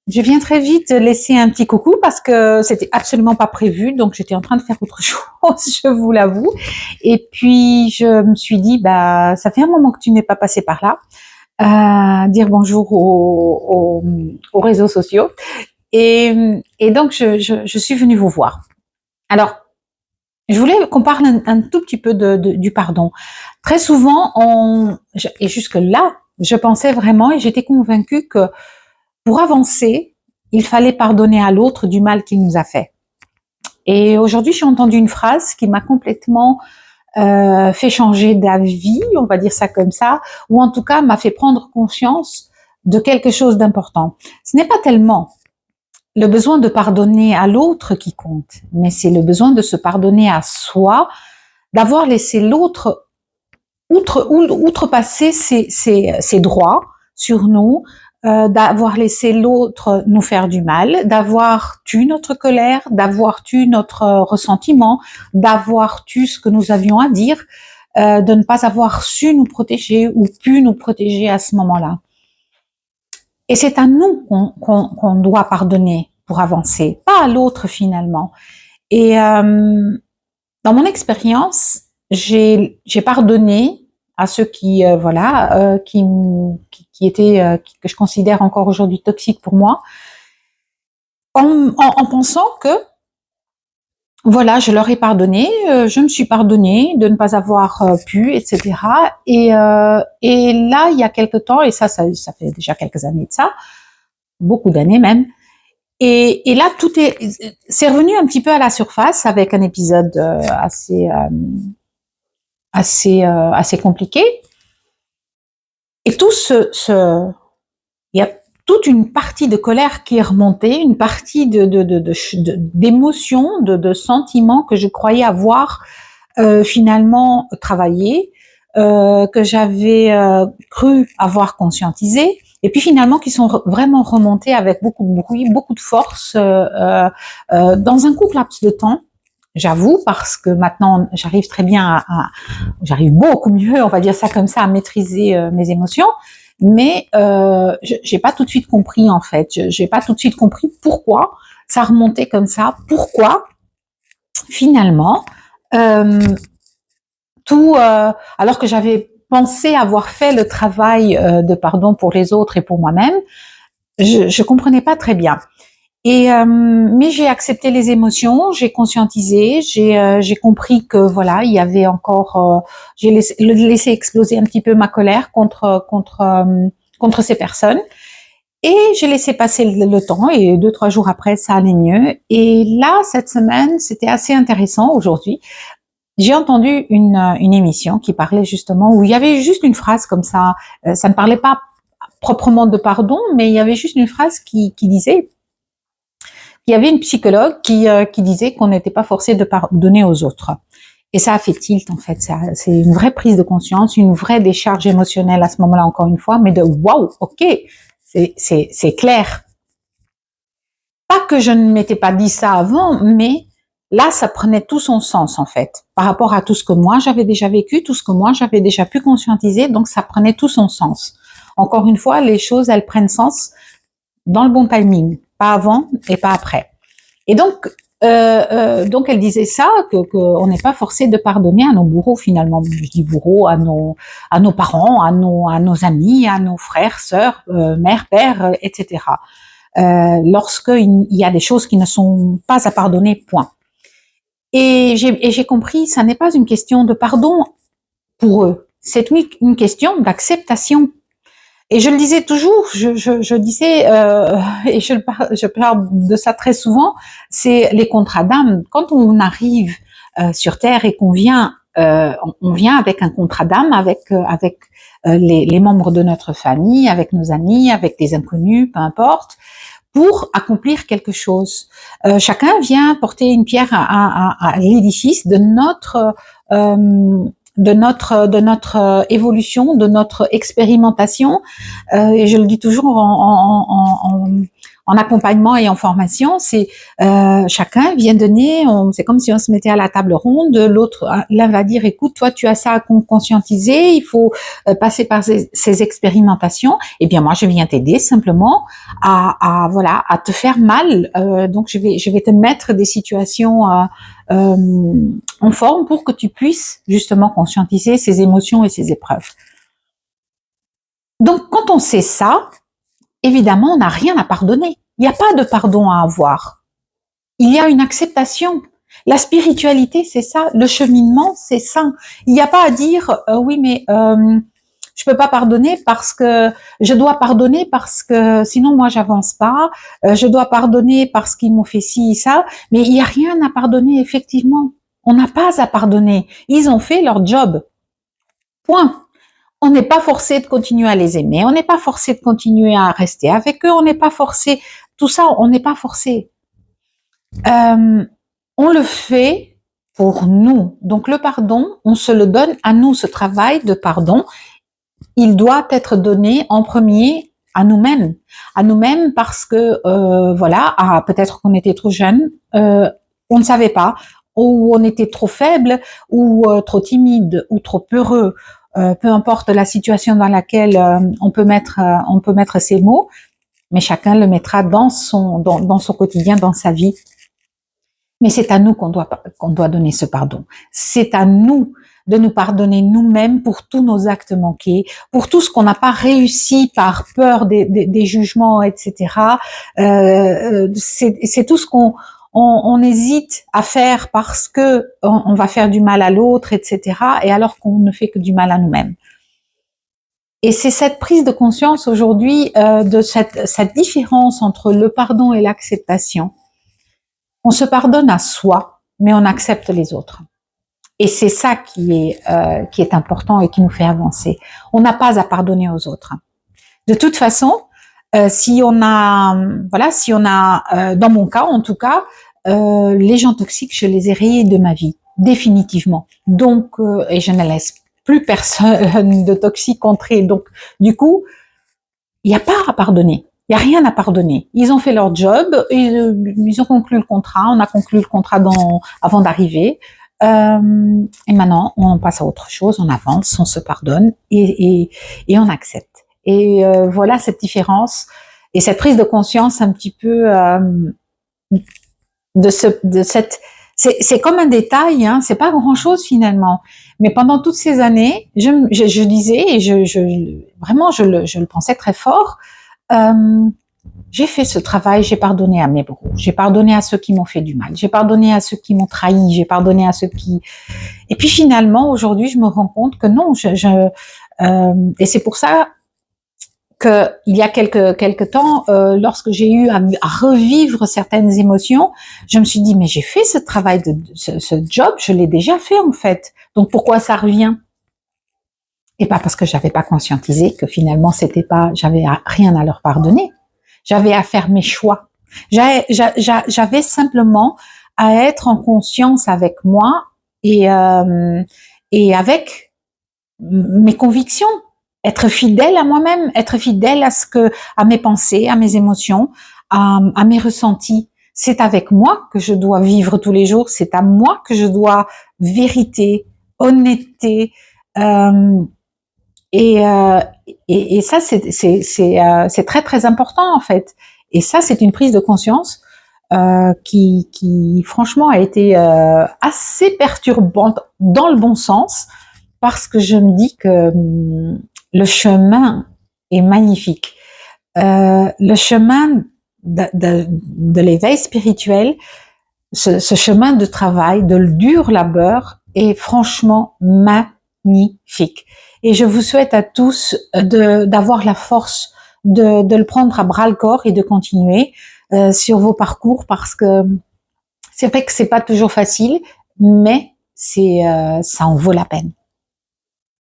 Je viens très vite laisser un petit coucou parce que c'était absolument pas prévu, donc j'étais en train de faire autre chose, je vous l'avoue. Et puis je me suis dit, bah ça fait un moment que tu n'es pas passé par là, dire bonjour aux réseaux sociaux. Et donc je suis venue vous voir. Alors, je voulais qu'on parle un tout petit peu du pardon. Très souvent, et jusque là, je pensais vraiment et j'étais convaincue que pour avancer, il fallait pardonner à l'autre du mal qu'il nous a fait. Et aujourd'hui, j'ai entendu une phrase qui m'a complètement fait changer d'avis, on va dire ça comme ça, ou en tout cas m'a fait prendre conscience de quelque chose d'important. Ce n'est pas tellement le besoin de pardonner à l'autre qui compte, mais c'est le besoin de se pardonner à soi, d'avoir laissé l'autre outrepasser ses droits sur nous, d'avoir laissé l'autre nous faire du mal, d'avoir tué notre colère, d'avoir tué notre ressentiment, d'avoir tué ce que nous avions à dire, de ne pas avoir su nous protéger ou pu nous protéger à ce moment-là. Et c'est à nous qu'on doit pardonner pour avancer, pas à l'autre finalement. Et dans mon expérience, j'ai pardonné à ceux qui qui étaient que je considère encore aujourd'hui toxiques pour moi, en pensant que voilà, je leur ai pardonné, je me suis pardonnée de ne pas avoir pu, etc. Et là, il y a quelque temps, et ça fait déjà quelques années de ça, beaucoup d'années même. Et là, c'est revenu un petit peu à la surface avec un épisode assez compliqué. Et il y a toute une partie de colère qui est remontée, une partie d'émotions, de sentiments que je croyais avoir finalement travaillé, que j'avais cru avoir conscientisé, et puis finalement qui sont vraiment remontés avec beaucoup de bruit, beaucoup de force, dans un court laps de temps. J'avoue, parce que maintenant j'arrive très bien j'arrive beaucoup mieux, on va dire ça comme ça, à maîtriser mes émotions, mais j'ai pas tout de suite compris en fait. J'ai pas tout de suite compris pourquoi ça remontait comme ça, pourquoi finalement alors que j'avais pensé avoir fait le travail de pardon pour les autres et pour moi-même, je comprenais pas très bien. Mais j'ai accepté les émotions, j'ai conscientisé, j'ai compris que voilà, il y avait encore, j'ai laissé exploser un petit peu ma colère contre ces personnes, et j'ai laissé passer le temps, et 2-3 jours après, ça allait mieux. Et là, cette semaine, c'était assez intéressant aujourd'hui. J'ai entendu une émission qui parlait justement, où il y avait juste une phrase comme ça, ça ne parlait pas proprement de pardon, mais il y avait juste une phrase qui disait, il y avait une psychologue qui disait qu'on n'était pas forcé de pardonner aux autres. Et ça a fait tilt en fait, c'est une vraie prise de conscience, une vraie décharge émotionnelle à ce moment-là, encore une fois, mais de waouh, ok, c'est clair. Pas que je ne m'étais pas dit ça avant, mais là, ça prenait tout son sens en fait, par rapport à tout ce que moi j'avais déjà vécu, tout ce que moi j'avais déjà pu conscientiser, donc ça prenait tout son sens. Encore une fois, les choses, elles prennent sens dans le bon timing, pas avant et pas après. Et donc elle disait ça, qu'on n'est pas forcé de pardonner à nos bourreaux finalement. Je dis bourreaux, à nos parents, à nos amis, à nos frères, sœurs, mères, pères, etc. Lorsqu'il y a des choses qui ne sont pas à pardonner, point. Et j'ai compris, ça n'est pas une question de pardon pour eux, c'est une question d'acceptation. Et je le disais toujours, je disais, et je parle de ça très souvent, c'est les contrats d'âme. Quand on arrive sur Terre et qu'on vient, on vient avec un contrat d'âme, avec les membres de notre famille, avec nos amis, avec des inconnus, peu importe, pour accomplir quelque chose. Chacun vient porter une pierre à l'édifice de notre évolution, de notre expérimentation, et je le dis toujours en en accompagnement et en formation, c'est chacun vient donner, c'est comme si on se mettait à la table ronde, l'autre, l'un va dire, écoute, toi tu as ça à conscientiser, il faut passer par ces expérimentations, et bien moi je viens t'aider simplement voilà, à te faire mal, donc je vais te mettre des situations en forme pour que tu puisses justement conscientiser ces émotions et ces épreuves. Donc quand on sait ça, évidemment, on n'a rien à pardonner. Il n'y a pas de pardon à avoir. Il y a une acceptation. La spiritualité, c'est ça. Le cheminement, c'est ça. Il n'y a pas à dire, oui, mais je peux pas pardonner parce que je dois pardonner parce que sinon moi j'avance pas. Je dois pardonner parce qu'ils m'ont fait ci et ça. Mais il n'y a rien à pardonner, effectivement. On n'a pas à pardonner. Ils ont fait leur job. Point. On n'est pas forcé de continuer à les aimer, on n'est pas forcé de continuer à rester avec eux, on n'est pas forcé, tout ça, on n'est pas forcé. On le fait pour nous. Donc le pardon, on se le donne à nous, ce travail de pardon, il doit être donné en premier à nous-mêmes parce que voilà, peut-être qu'on était trop jeune, on ne savait pas, ou on était trop faible, ou trop timide, ou trop peureux. Peu importe la situation dans laquelle on peut mettre ces mots, mais chacun le mettra dans son quotidien, dans sa vie. Mais c'est à nous qu'on doit donner ce pardon. C'est à nous de nous pardonner nous-mêmes pour tous nos actes manqués, pour tout ce qu'on n'a pas réussi par peur des jugements, etc. C'est tout ce qu'on hésite à faire parce que on va faire du mal à l'autre, etc. Et alors qu'on ne fait que du mal à nous-mêmes. Et c'est cette prise de conscience aujourd'hui de cette différence entre le pardon et l'acceptation. On se pardonne à soi, mais on accepte les autres. Et c'est ça qui est important et qui nous fait avancer. On n'a pas à pardonner aux autres. De toute façon, si on a, dans mon cas en tout cas, les gens toxiques, je les ai rayés de ma vie, définitivement. Donc, et je ne laisse plus personne de toxique entrer. Donc, du coup, il n'y a pas à pardonner. Il n'y a rien à pardonner. Ils ont fait leur job, ils ont conclu le contrat, on a conclu le contrat avant d'arriver. Et maintenant, on passe à autre chose, on avance, on se pardonne et on accepte. Et voilà cette différence et cette prise de conscience un petit peu c'est comme un détail, hein, c'est pas grand-chose finalement. Mais pendant toutes ces années, je disais et vraiment je le pensais très fort. J'ai fait ce travail, j'ai pardonné à mes bourreaux, j'ai pardonné à ceux qui m'ont fait du mal, j'ai pardonné à ceux qui m'ont trahi, j'ai pardonné à ceux qui... Et puis finalement, aujourd'hui, je me rends compte que non, et c'est pour ça que il y a quelques temps, lorsque j'ai eu à revivre certaines émotions, je me suis dit, mais j'ai fait ce travail, ce job, je l'ai déjà fait en fait. Donc pourquoi ça revient? Et pas parce que j'avais pas conscientisé que finalement j'avais rien à leur pardonner. J'avais à faire mes choix. J'avais simplement à être en conscience avec moi et avec mes convictions, être fidèle à moi-même, être fidèle à mes pensées, à mes émotions, à mes ressentis. C'est avec moi que je dois vivre tous les jours. C'est à moi que je dois vérité, honnêteté. Et ça, c'est très très important en fait. Et ça, c'est une prise de conscience qui franchement a été assez perturbante dans le bon sens, parce que je me dis que le chemin est magnifique. Le chemin de l'éveil spirituel, ce chemin de travail, de dur labeur, est franchement magnifique. Et je vous souhaite à tous d'avoir la force de le prendre à bras le corps et de continuer sur vos parcours, parce que c'est vrai que c'est pas toujours facile, mais ça en vaut la peine.